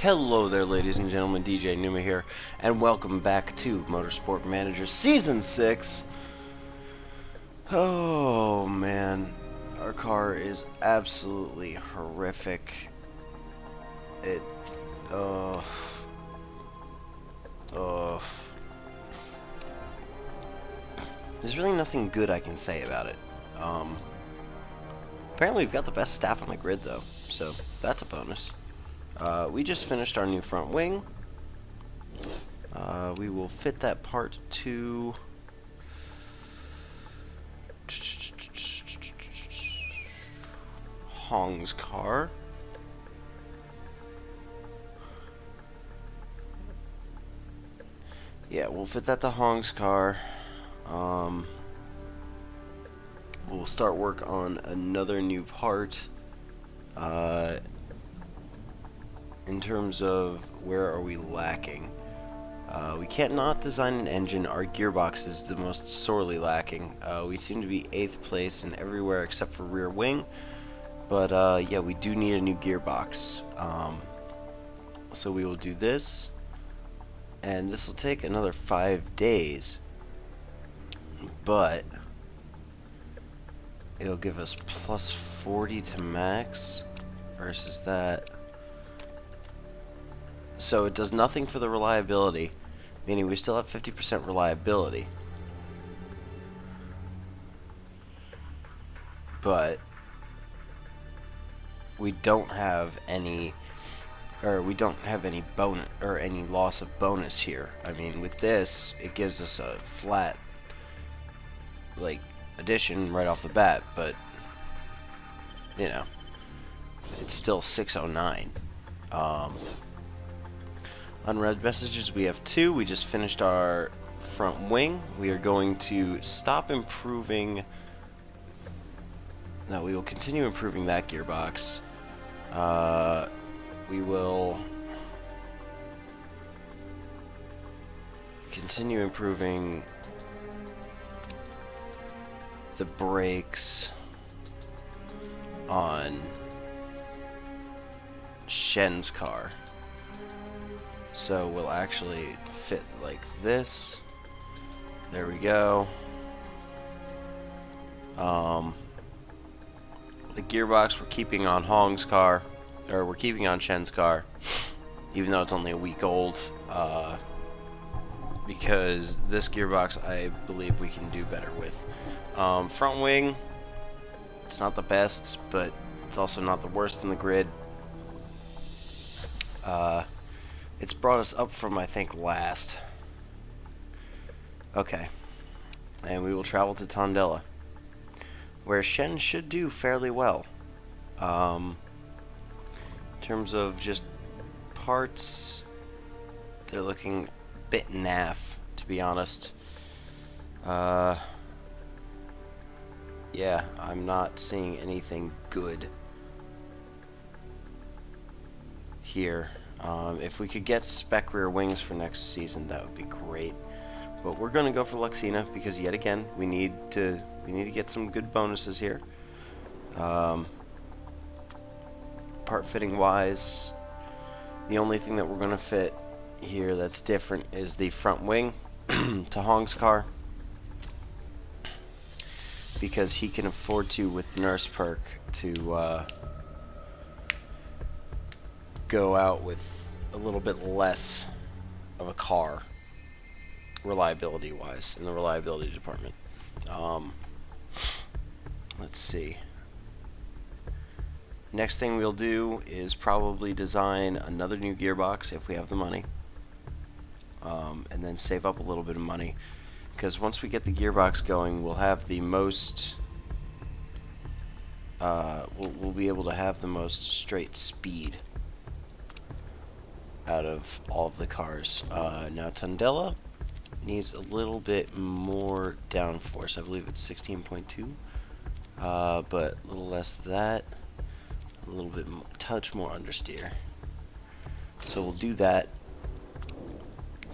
Hello there, ladies and gentlemen, DJNUMA here, and welcome back to Motorsport Manager Season 6. Oh, man. Our car is absolutely horrific. It, there's really nothing good I can say about it. Apparently we've got the best staff on the grid, though, so that's a bonus. We just finished our new front wing. We will fit that part to Hong's car. Yeah, we'll fit that to Hong's car. We'll start work on another new part. In terms of where are we lacking, we can't not design an engine. Our gearbox is the most sorely lacking. We seem to be 8th place in everywhere except for rear wing, but yeah, we do need a new gearbox. So we will do this, and this will take another 5 days, but it'll give us plus 40 to max versus that. So it does nothing for the reliability, meaning we still have 50% reliability. But we don't have any, bonus or any loss of bonus here. I mean, with this, it gives us a flat, like, addition right off the bat, but, you know, it's still 609. Unread messages, we have 2. We just finished our front wing. We are going to stop improving. No, we will continue improving that gearbox. We will continue improving the brakes on Shen's car. So we'll actually fit like this. There we go. The gearbox we're keeping on Hong's car, or we're keeping on Shen's car, even though it's only a week old, because this gearbox I believe we can do better with. Front wing, it's not the best, but it's also not the worst in the grid. It's brought us up from, I think, last. Okay. And we will travel to Tondela, where Shen should do fairly well. In terms of just parts, they're looking a bit naff, to be honest. Yeah, I'm not seeing anything good here. If we could get spec rear wings for next season, that would be great. But we're gonna go for Luxina because yet again we need to get some good bonuses here. Part fitting wise, the only thing that we're gonna fit here that's different is the front wing to Hong's car, because he can afford to, with Nurse Perk, to go out with a little bit less of a car, reliability wise, in the reliability department. Let's see. Next thing we'll do is probably design another new gearbox if we have the money, and then save up a little bit of money, because once we get the gearbox going, we'll have the most we'll be able to have the most straight speed out of all of the cars. Now Tondela needs a little bit more downforce. I believe it's 16.2, but a little less than that, a little bit more, touch more understeer. So we'll do that.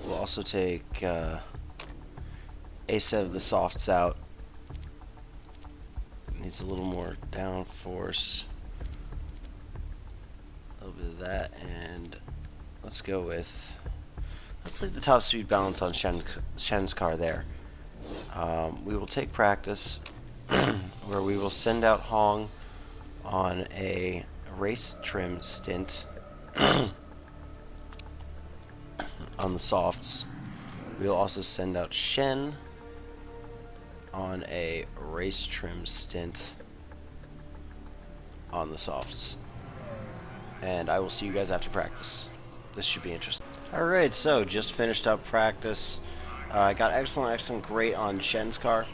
We'll also take a set of the softs out. Needs a little more downforce. A little bit of that, and let's go with... Let's leave the top speed balance on Shen's car there. We will take practice, where we will send out Hong on a race trim stint on the softs. We'll also send out Shen on a race trim stint on the softs. And I will see you guys after practice. This should be interesting. Alright, so just finished up practice. I got excellent, great on Shen's car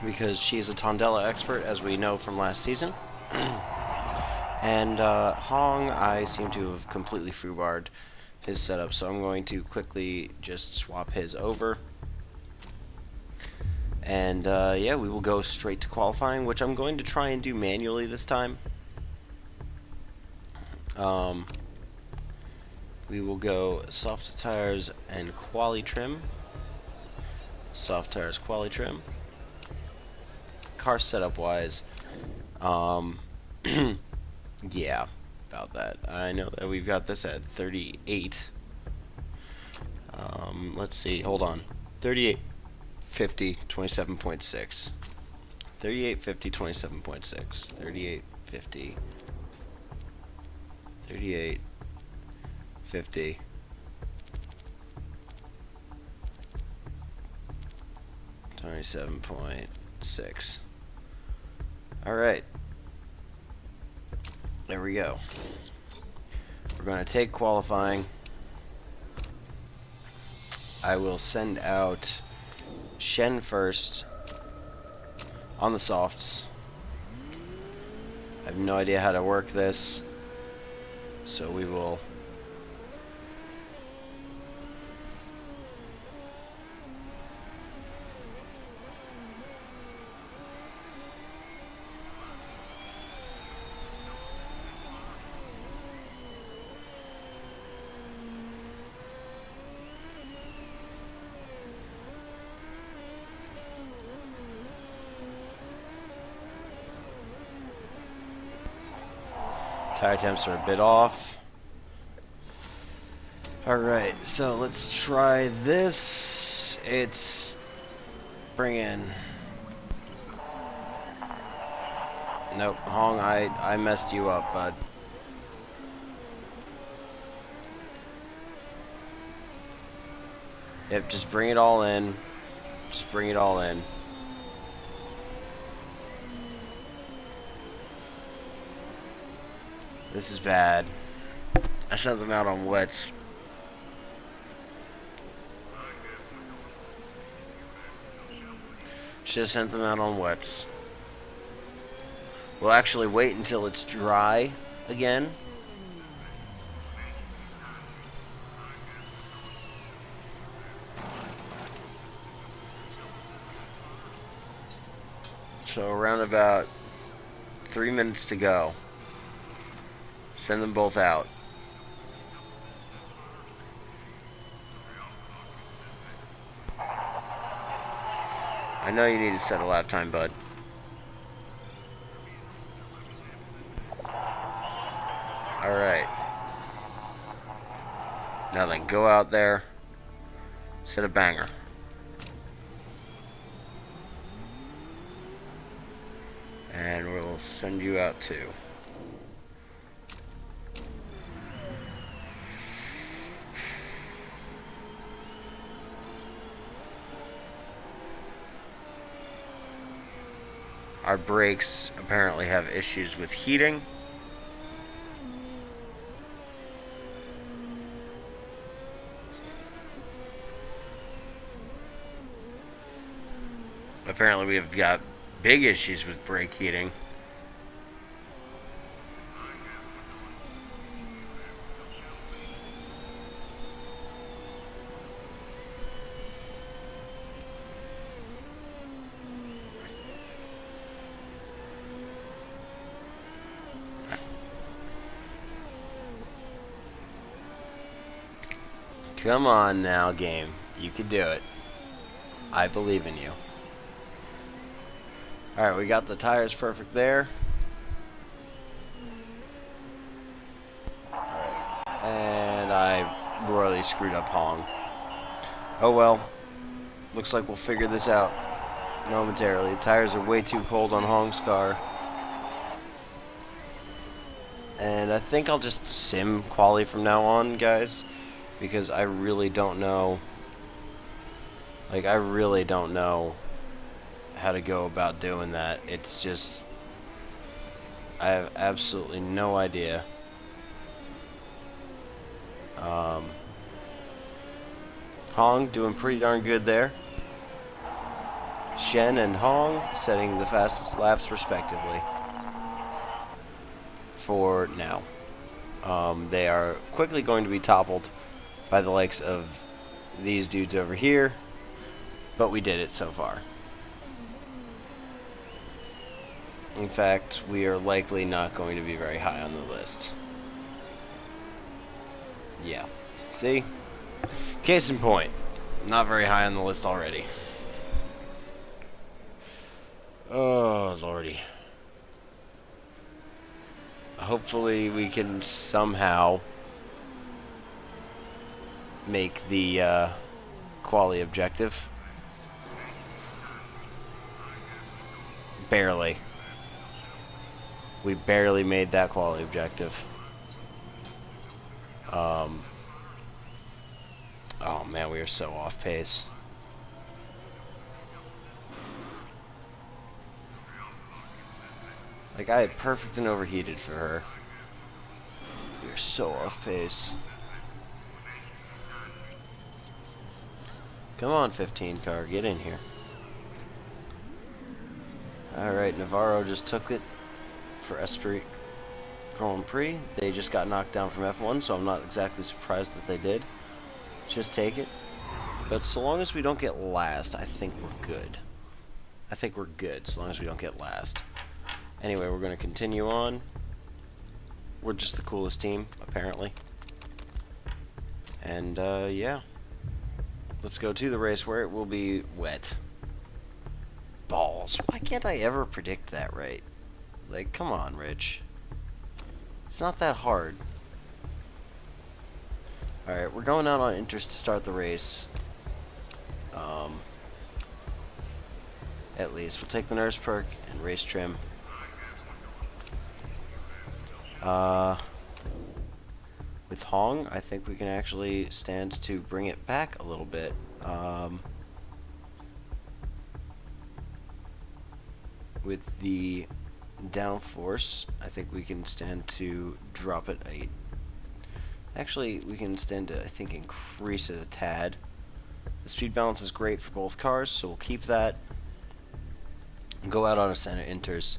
because she's a Tondela expert, as we know from last season. And Hong, I seem to have completely foobarred his setup, so I'm going to quickly just swap his over. And yeah, we will go straight to qualifying, which I'm going to try and do manually this time. We will go soft tires and quali trim. Soft tires, quali trim. Car setup wise, yeah, about that. I know that we've got this at 38. Let's see, hold on. 38, 50, 27.6. 38, 50, 27.6. 38, 50. 38, 50. 27.6. Alright. There we go. We're going to take qualifying. I will send out Shen first on the softs. I have no idea how to work this, so we will... Tire temps are a bit off. Alright, so let's try this. It's... bring in... Nope, Hong, I messed you up, bud. Yep, just bring it all in. Just bring it all in. This is bad. I sent them out on wets. Should have sent them out on wets. We'll actually wait until it's dry again. So around about 3 minutes to go. Send them both out. I know you need to set a lap time, bud. Alright. Now then, go out there. Set a banger. And we'll send you out too. Our brakes apparently have issues with heating. Apparently we've got big issues with brake heating. Come on now, game. You can do it. I believe in you. Alright, we got the tires perfect there. Alright. And I royally screwed up Hong. Oh well. Looks like we'll figure this out momentarily. The tires are way too cold on Hong's car. And I think I'll just sim quali from now on, guys. Because I really don't know. Like, I really don't know how to go about doing that. It's just, I have absolutely no idea. Hong doing pretty darn good there. Shen and Hong setting the fastest laps respectively. For now. They are quickly going to be toppled by the likes of these dudes over here. But we did it so far. In fact, we are likely not going to be very high on the list. Yeah. See? Case in point. Not very high on the list already. Oh, lordy. Hopefully we can somehow make the quali objective. Barely. We barely made that quality objective. Oh man, we are so off pace. Like, I had perfect and overheated for her. We are so off pace. Come on, 15 car, get in here. Alright, Navarro just took it for Esprit Grand Prix. They just got knocked down from F1, so I'm not exactly surprised that they did. Just take it. But so long as we don't get last, I think we're good. I think we're good, so long as we don't get last. Anyway, we're going to continue on. We're just the coolest team, apparently. And, yeah. Let's go to the race where it will be wet. Balls. Why can't I ever predict that right? Like, come on, Rich. It's not that hard. Alright, we're going out on inters to start the race. At least. We'll take the nurse perk and race trim. With Hong, I think we can actually stand to bring it back a little bit. With the downforce, I think we can stand to drop it actually, we can stand to, I think, increase it a tad. The speed balance is great for both cars, so we'll keep that. Go out on a center inters.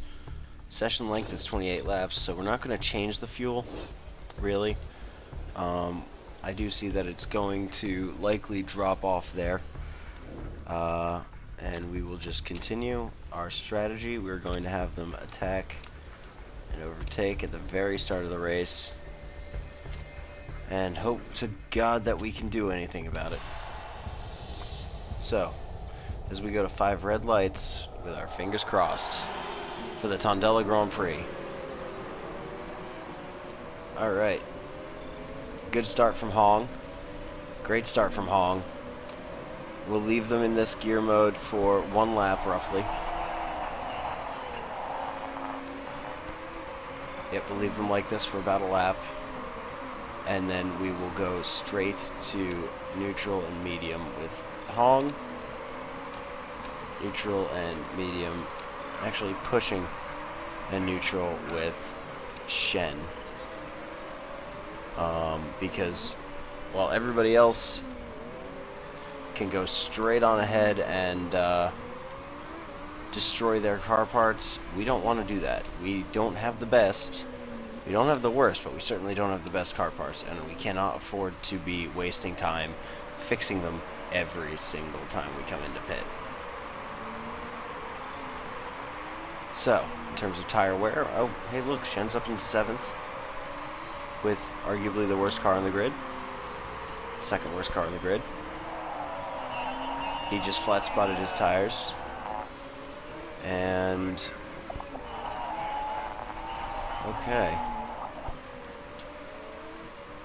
Session length is 28 laps, so we're not going to change the fuel, really. I do see that it's going to likely drop off there. And we will just continue our strategy. We're going to have them attack and overtake at the very start of the race. And hope to God that we can do anything about it. So, as we go to 5 red lights, with our fingers crossed, for the Tondela Grand Prix. Alright. Good start from Hong. Great start from Hong. We'll leave them in this gear mode for 1 lap, roughly. Yep, we'll leave them like this for about a lap. And then we will go straight to neutral and medium with Hong. Neutral and medium. Actually pushing and neutral with Shen. Because while everybody else can go straight on ahead and destroy their car parts, we don't want to do that. We don't have the best. We don't have the worst, but we certainly don't have the best car parts, and we cannot afford to be wasting time fixing them every single time we come into pit. So, in terms of tire wear, oh, hey look, Shen's up in 7th with arguably the worst car on the grid. Second worst car on the grid. He just flat spotted his tires. And okay.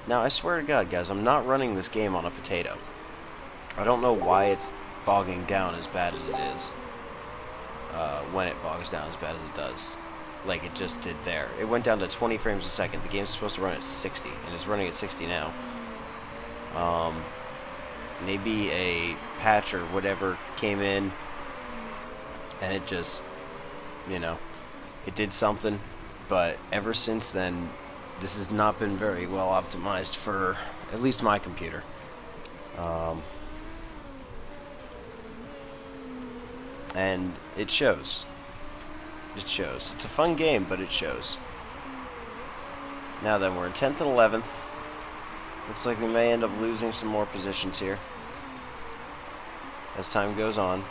Now, I swear to God, guys, I'm not running this game on a potato. I don't know why it's bogging down as bad as it is. When it bogs down as bad as it does. Like it just did there. It went down to 20 frames a second. The game's supposed to run at 60, and it's running at 60 now. Maybe a patch or whatever came in, and it just, you know, it did something. But ever since then, this has not been very well optimized for at least my computer. And it shows. It shows. It's a fun game, but it shows. Now then, we're in 10th and 11th. Looks like we may end up losing some more positions here as time goes on.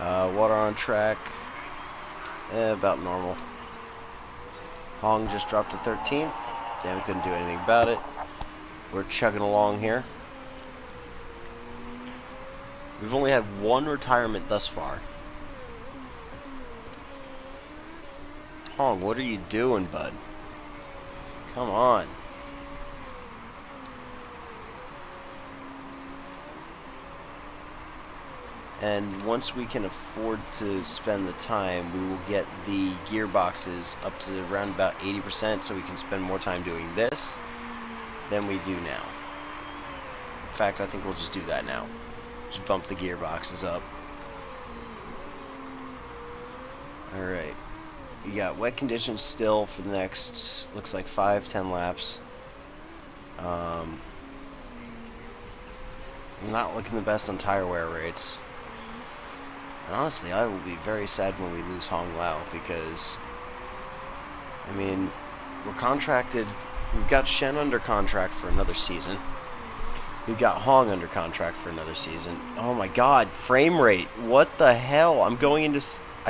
Water on track. About normal. Hong just dropped to 13th. Damn, couldn't do anything about it. We're chugging along here. We've only had one retirement thus far. Hong, what are you doing, bud? Come on. And once we can afford to spend the time, we will get the gearboxes up to around about 80% so we can spend more time doing this than we do now. In fact, I think we'll just do that now. Just bump the gearboxes up. Alright. You got wet conditions still for the next, looks like 5-10 laps. Not looking the best on tire wear rates. And honestly, I will be very sad when we lose Hong Lao because, I mean, we're contracted. We've got Shen under contract for another season. We've got Hong under contract for another season. Oh my god, frame rate. What the hell? I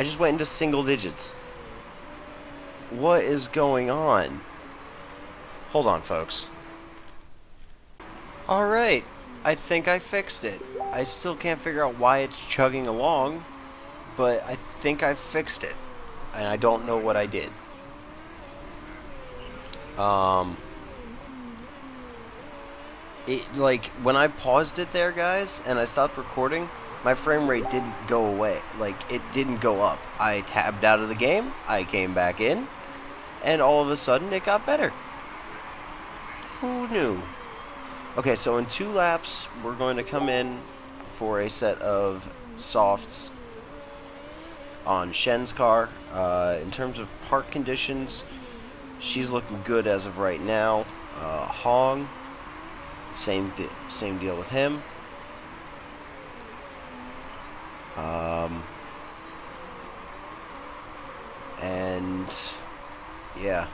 just went into single digits. What is going on? Hold on, folks. Alright, I think I fixed it. I still can't figure out why it's chugging along, but I think I fixed it. And I don't know what I did. Like, when I paused it there, guys, and I stopped recording, my frame rate didn't go away. Like, it didn't go up. I tabbed out of the game, I came back in, and all of a sudden it got better. Who knew? Okay, so in 2 laps, we're going to come in for a set of softs on Shen's car. In terms of park conditions, she's looking good as of right now. Hong, same deal with him. And yeah,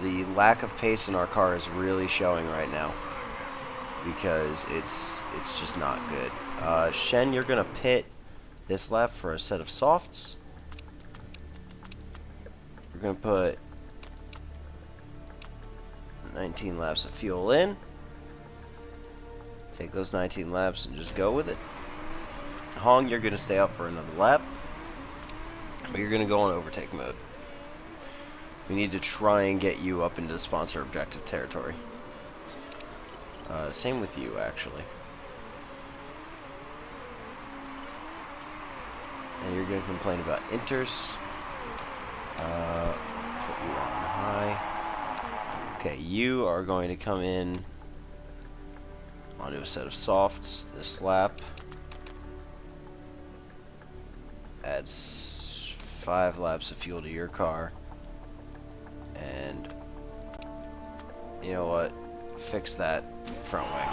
the lack of pace in our car is really showing right now because it's just not good. Shen, you're gonna pit this lap for a set of softs. We're gonna put 19 laps of fuel in. Take those 19 laps and just go with it. Hong, you're gonna stay up for another lap, but you're gonna go on overtake mode. We need to try and get you up into the sponsor objective territory. Same with you, actually. And you're going to complain about inters. Put you on high. Okay, you are going to come in onto a set of softs this lap. Adds 5 laps of fuel to your car. And you know what? Fix that front wing.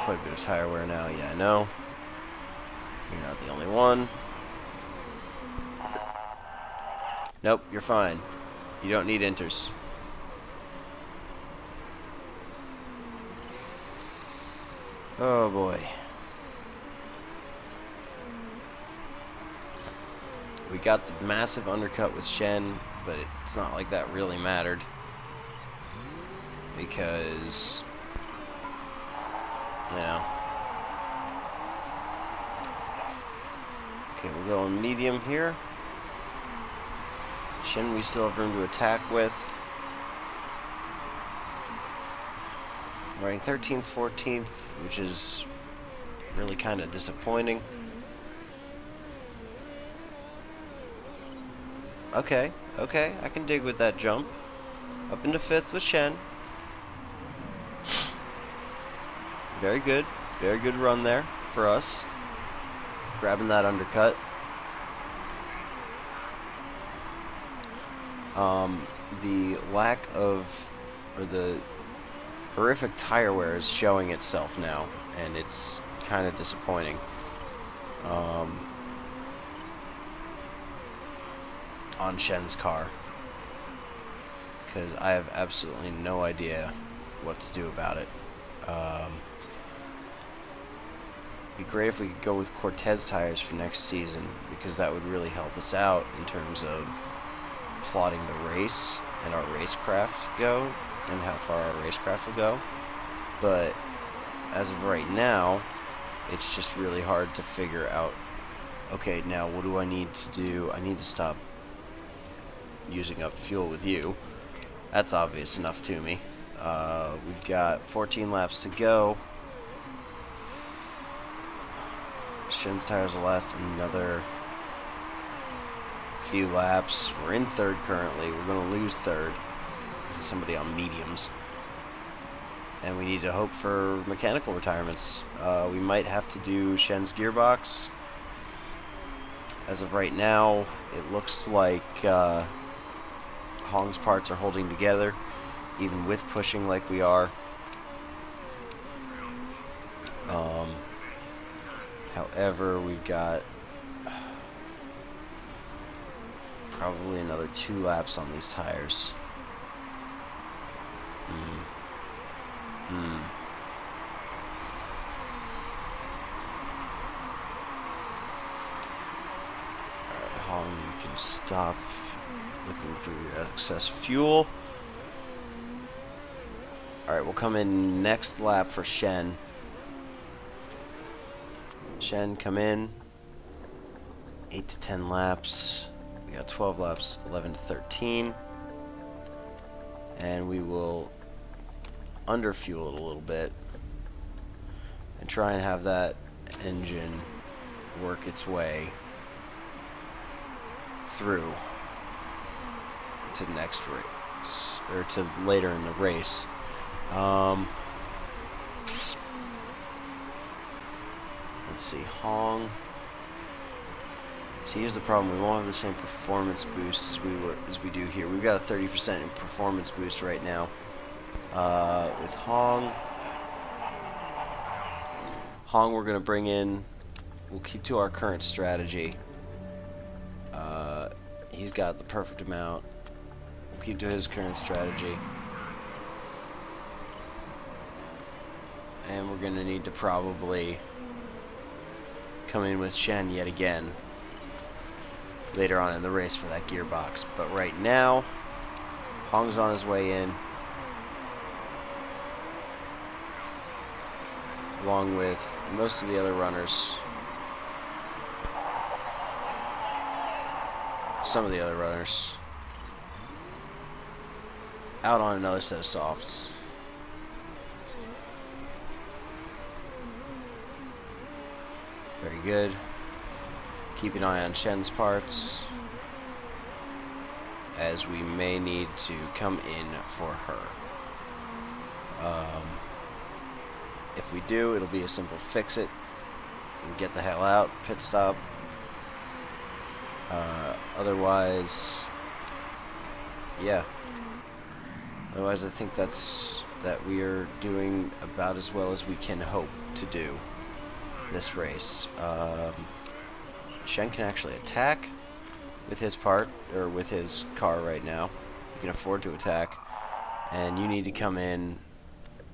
Quite a bit of tire wear now. Yeah, I know. You're not the only one. Nope, you're fine. You don't need inters. Oh boy. We got the massive undercut with Shen, but it's not like that really mattered. Because, you know. Okay, we're going medium here. Shen we still have room to attack with. I'm running 13th, 14th, which is really kind of disappointing. Okay, okay, I can dig with that jump. Up into 5th with Shen. Very good run there for us. Grabbing that undercut. The lack of, or the horrific tire wear is showing itself now, and it's kind of disappointing. On Shen's car, because I have absolutely no idea what to do about it. Be great if we could go with Cortez tires for next season, because that would really help us out in terms of plotting the race and our racecraft go, and how far our racecraft will go. But as of right now, it's just really hard to figure out, okay, now what do I need to do? I need to stop using up fuel with you. That's obvious enough to me. We've got 14 laps to go. Shen's tires will last another few laps. We're in 3rd currently. We're going to lose 3rd to somebody on mediums. And we need to hope for mechanical retirements. We might have to do Shen's gearbox. As of right now, it looks like Hong's parts are holding together, even with pushing like we are. However, we've got probably another 2 laps on these tires. Alright, Hong, you can stop looking through your excess fuel. Alright, we'll come in next lap for Shen. Shen, come in. 8 to 10 laps. We got 12 laps, 11 to 13. And we will underfuel it a little bit and try and have that engine work its way through to the next race, or to later in the race. Let's see, Hong. See, here's the problem. We won't have the same performance boost as we do here. We've got a 30% in performance boost right now. With Hong, we're going to bring in. We'll keep to our current strategy. He's got the perfect amount. We'll keep to his current strategy. And we're going to need to probably come in with Shen yet again later on in the race for that gearbox. But right now, Hong's on his way in, along with most of the other runners. Some of the other runners out on another set of softs. Very good. Keep an eye on Shen's parts, as we may need to come in for her. If we do, it'll be a simple fix it and get the hell out, pit stop. Otherwise, yeah. Otherwise, I think that we are doing about as well as we can hope to do this race. Shen can actually attack with his part, or with his car right now. He can afford to attack, and you need to come in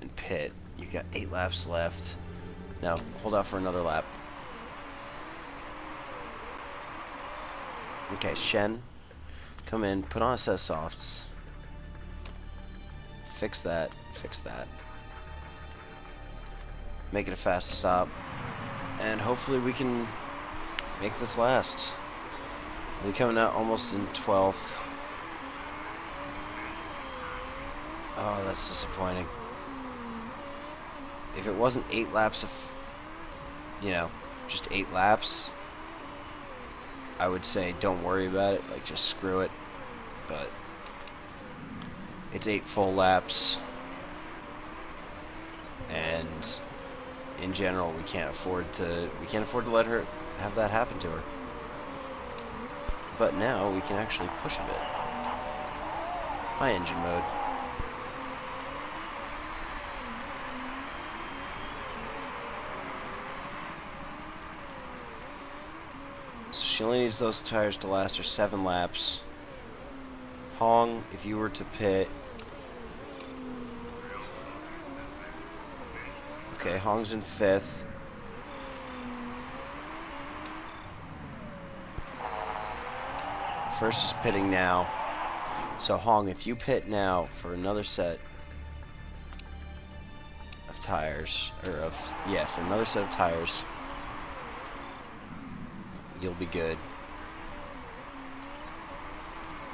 and pit. You've got 8 laps left. Now, hold out for another lap. Okay, Shen, come in, put on a set of softs. Fix that, fix that. Make it a fast stop, and hopefully we can make this last. We'll be coming out almost in 12th. Oh, that's disappointing. If it wasn't 8 laps of, you know, just 8 laps, I would say don't worry about it, like just screw it. But it's 8 full laps, and in general, we can't afford to let her have that happen to her. But now we can actually push a bit. High engine mode. So she only needs those tires to last her 7 laps. Hong, if you were to pit... Okay, Hong's in 5th. First is pitting now. So Hong, if you pit now for another set of tires, for another set of tires, you'll be good.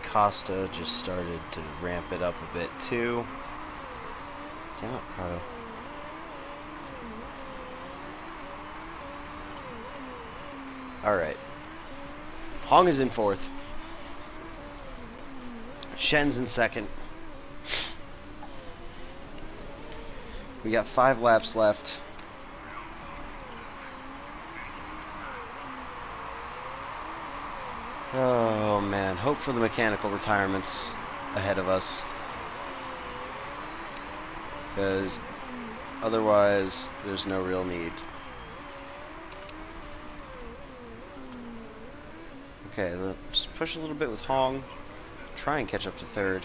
Costa just started to ramp it up a bit too. Damn it, Carlo. Alright. Hong is in 4th. Shen's in 2nd. We got 5 laps left. Oh man, hope for the mechanical retirements ahead of us. Because otherwise, there's no real need. Okay, let's push a little bit with Hong. Try and catch up to 3rd.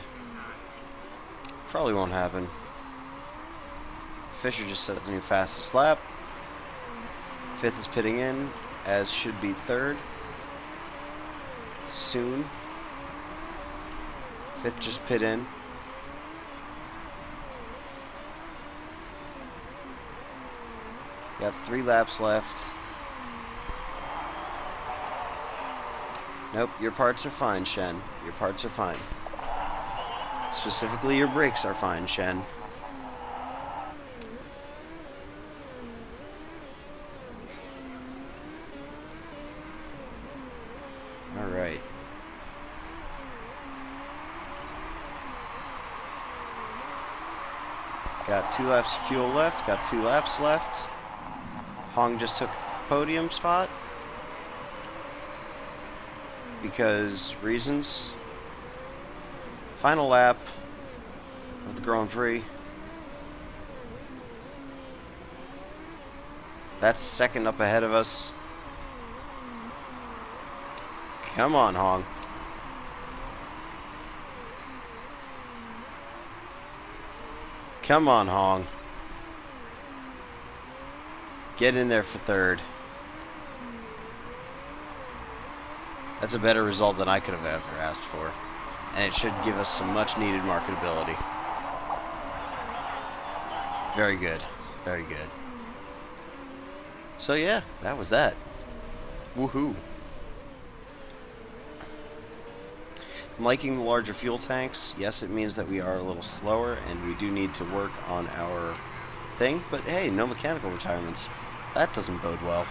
Probably won't happen. Fisher just set the new fastest lap. 5th is pitting in, as should be 3rd. Soon. 5th just pit in. Got 3 laps left. Nope, your parts are fine, Shen. Your parts are fine. Specifically, your brakes are fine, Shen. Alright. Got 2 laps of fuel left. Got 2 laps left. Hong just took podium spot. Because reasons. Final lap of the Grand Prix. That's 2nd up ahead of us. Come on, Hong. Come on, Hong. Get in there for 3rd. That's a better result than I could have ever asked for. And it should give us some much needed marketability. Very good. Very good. So yeah, that was that. Woohoo. I'm liking the larger fuel tanks. Yes, it means that we are a little slower and we do need to work on our thing. But hey, no mechanical retirements. That doesn't bode well.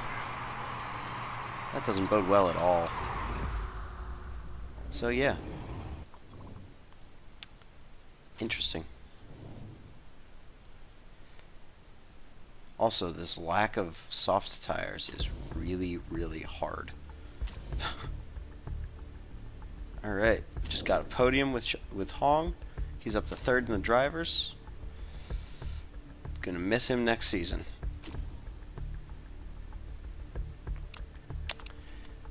That doesn't bode well at all. So yeah. Interesting. Also, this lack of soft tires is really, really hard. Alright, just got a podium with Hong. He's up to 3rd in the drivers. Gonna miss him next season.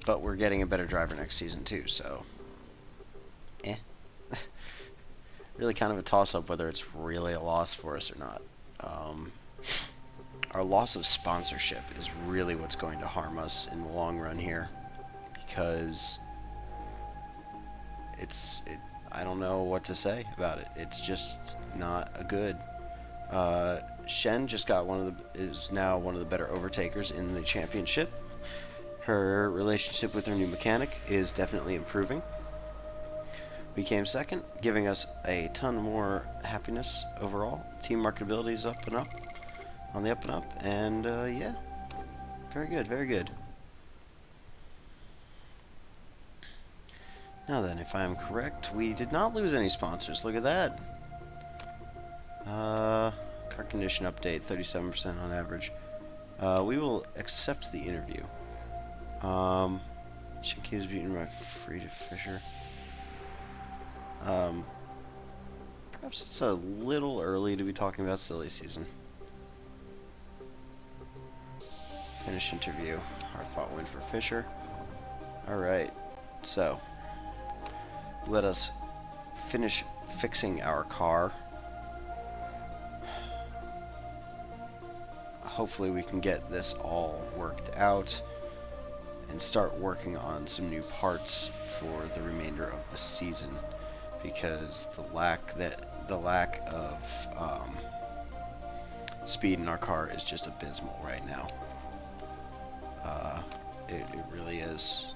But we're getting a better driver next season too, so... Really kind of a toss-up whether it's really a loss for us or not. Our loss of sponsorship is really what's going to harm us in the long run here. Because... I don't know what to say about it. It's just not a good. Shen just got is now one of the better overtakers in the championship. Her relationship with her new mechanic is definitely improving. We came 2nd, giving us a ton more happiness overall. Team marketability is up and up. on the up and up, and yeah, very good, very good. Now then, if I am correct, we did not lose any sponsors. Look at that. Car condition update, 37% on average. We will accept the interview. Shinki is beaten by Frida Fisher. Perhaps it's a little early to be talking about silly season. Finish interview. Hard-fought win for Fisher. Alright, so let us finish fixing our car. Hopefully we can get this all worked out and start working on some new parts for the remainder of the season, because the lack of speed in our car is just abysmal right now. It really is.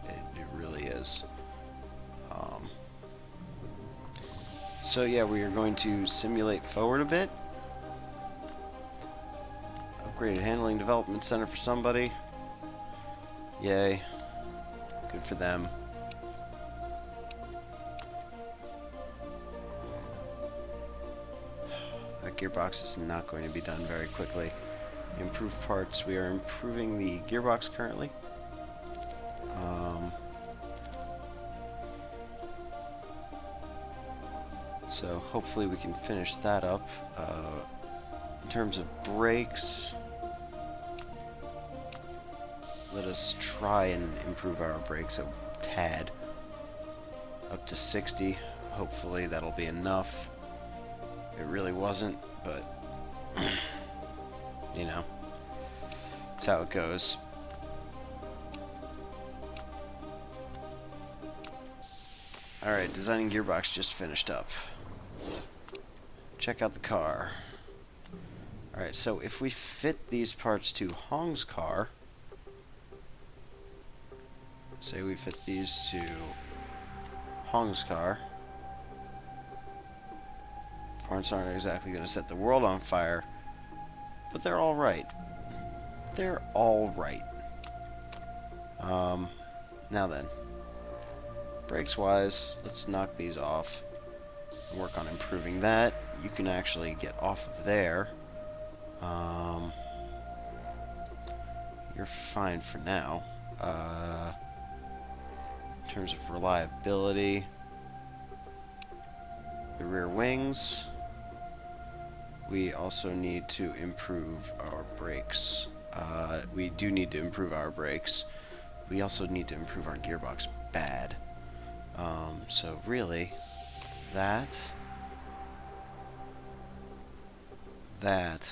It really is. So yeah, we are going to simulate forward a bit. Upgraded handling development center for somebody. Yay. Good for them. That gearbox is not going to be done very quickly. Improved parts. We are improving the gearbox currently. So hopefully we can finish that up. In terms of brakes, let us try and improve our brakes a tad. Up to 60. Hopefully that'll be enough. It really wasn't, but you know, that's how it goes. Alright, designing gearbox just finished up. Check out the car. Alright, so if we fit these parts to Hong's car, say we fit these to Hong's car, parts aren't exactly going to set the world on fire, but they're alright. They're alright. Now then, brakes wise, let's knock these off and work on improving that. You can actually get off of there. You're fine for now. In terms of reliability, the rear wings, we also need to improve our brakes. We do need to improve our brakes. We also need to improve our gearbox bad. So really, that, that'll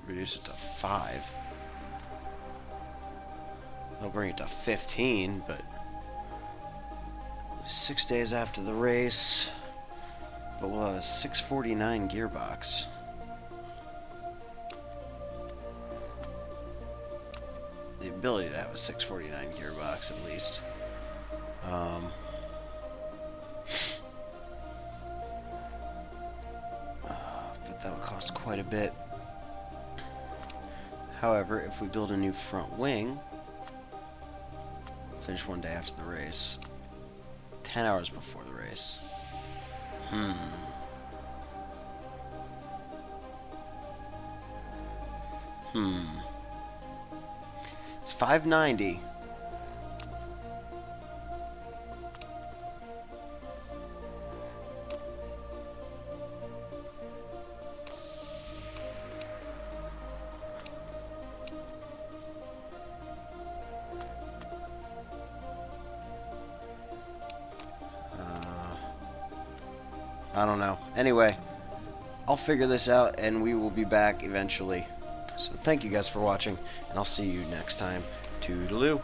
reduce it to 5. That'll bring it to 15, but 6 days after the race, but we'll have a 649 gearbox. The ability to have a 649 gearbox at least. But that would cost quite a bit. However, if we build a new front wing, finish one day after the race, 10 hours before the race. It's 590. I don't know. Anyway, I'll figure this out and we will be back eventually. So thank you guys for watching, and I'll see you next time. Toodaloo.